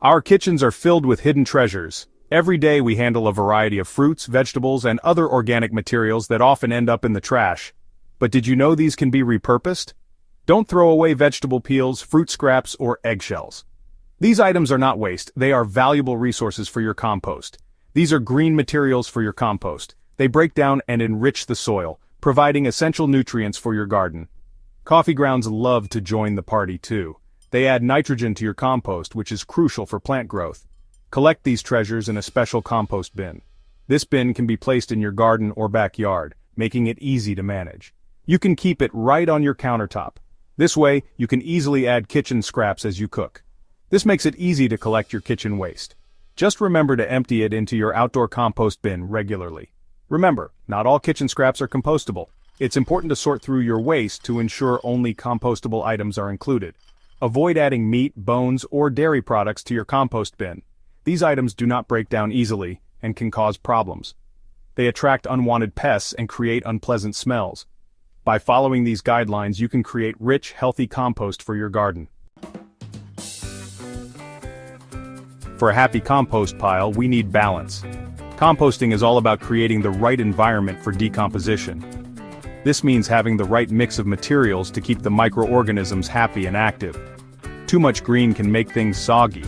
Our kitchens are filled with hidden treasures. Every day we handle a variety of fruits, vegetables, and other organic materials that often end up in the trash. But did you know these can be repurposed? Don't throw away vegetable peels, fruit scraps, or eggshells. These items are not waste, they are valuable resources for your compost. These are green materials for your compost. They break down and enrich the soil, providing essential nutrients for your garden. Coffee grounds love to join the party too. They add nitrogen to your compost, which is crucial for plant growth. Collect these treasures in a special compost bin. This bin can be placed in your garden or backyard, making it easy to manage. You can keep it right on your countertop. This way, you can easily add kitchen scraps as you cook. This makes it easy to collect your kitchen waste. Just remember to empty it into your outdoor compost bin regularly. Remember, not all kitchen scraps are compostable. It's important to sort through your waste to ensure only compostable items are included. Avoid adding meat, bones, or dairy products to your compost bin. These items do not break down easily and can cause problems. They attract unwanted pests and create unpleasant smells. By following these guidelines, you can create rich, healthy compost for your garden. For a happy compost pile, we need balance. Composting is all about creating the right environment for decomposition. This means having the right mix of materials to keep the microorganisms happy and active. Too much green can make things soggy.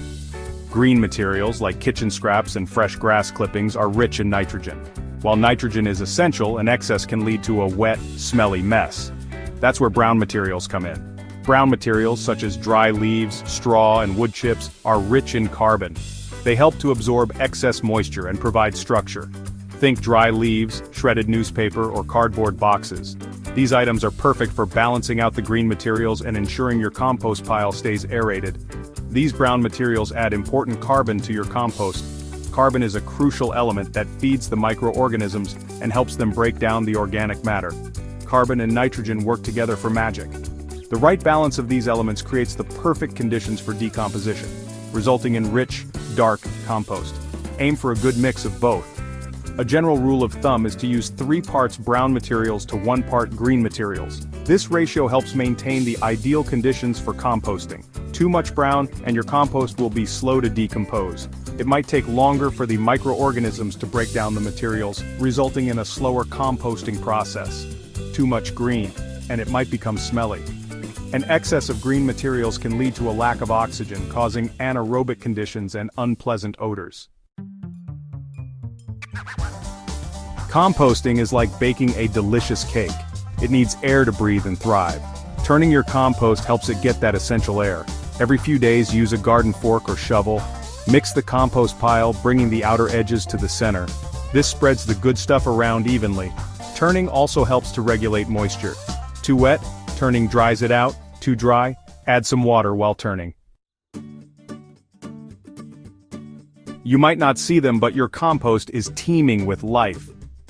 Green materials like kitchen scraps and fresh grass clippings are rich in nitrogen. While nitrogen is essential, an excess can lead to a wet, smelly mess. That's where brown materials come in. Brown materials such as dry leaves, straw, and wood chips are rich in carbon. They help to absorb excess moisture and provide structure. Think dry leaves, shredded newspaper, or cardboard boxes. These items are perfect for balancing out the green materials and ensuring your compost pile stays aerated. These brown materials add important carbon to your compost. Carbon is a crucial element that feeds the microorganisms and helps them break down the organic matter. Carbon and nitrogen work together for magic. The right balance of these elements creates the perfect conditions for decomposition, resulting in rich, dark compost. Aim for a good mix of both. A general rule of thumb is to use 3 parts brown materials to 1 part green materials. This ratio helps maintain the ideal conditions for composting. Too much brown, and your compost will be slow to decompose. It might take longer for the microorganisms to break down the materials, resulting in a slower composting process. Too much green, and it might become smelly. An excess of green materials can lead to a lack of oxygen, causing anaerobic conditions and unpleasant odors. Composting is like baking a delicious cake. It needs air to breathe and thrive. Turning your compost helps it get that essential air. Every few days, use a garden fork or shovel. Mix the compost pile, bringing the outer edges to the center. This spreads the good stuff around evenly. Turning also helps to regulate moisture. Too wet? Turning dries it out. Too dry? Add some water while turning. You might not see them, but your compost is teeming with life.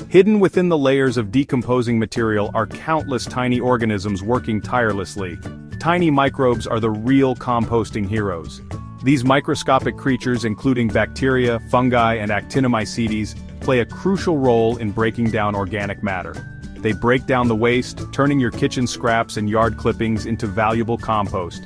Hidden within the layers of decomposing material are countless tiny organisms working tirelessly. Tiny microbes are the real composting heroes. These microscopic creatures, including bacteria, fungi, and actinomycetes, play a crucial role in breaking down organic matter. They break down the waste, turning your kitchen scraps and yard clippings into valuable compost.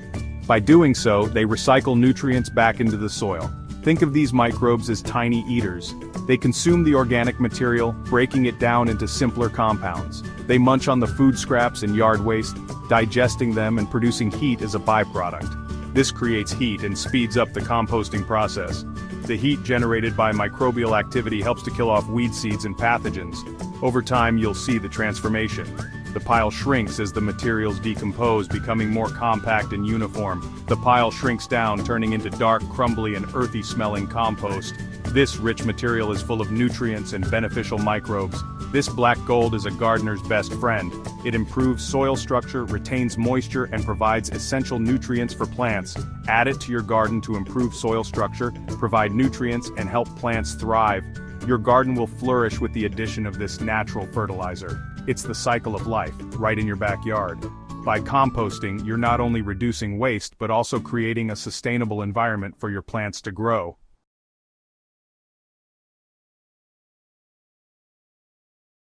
By doing so, they recycle nutrients back into the soil. Think of these microbes as tiny eaters. They consume the organic material, breaking it down into simpler compounds. They munch on the food scraps and yard waste, digesting them and producing heat as a byproduct. This creates heat and speeds up the composting process. The heat generated by microbial activity helps to kill off weed seeds and pathogens. Over time, you'll see the transformation. The pile shrinks as the materials decompose, becoming more compact and uniform. The pile shrinks down, turning into dark, crumbly, and earthy-smelling compost. This rich material is full of nutrients and beneficial microbes. This black gold is a gardener's best friend. It improves soil structure, retains moisture, and provides essential nutrients for plants. Add it to your garden to improve soil structure, provide nutrients, and help plants thrive. Your garden will flourish with the addition of this natural fertilizer. It's the cycle of life, right in your backyard. By composting, you're not only reducing waste but also creating a sustainable environment for your plants to grow.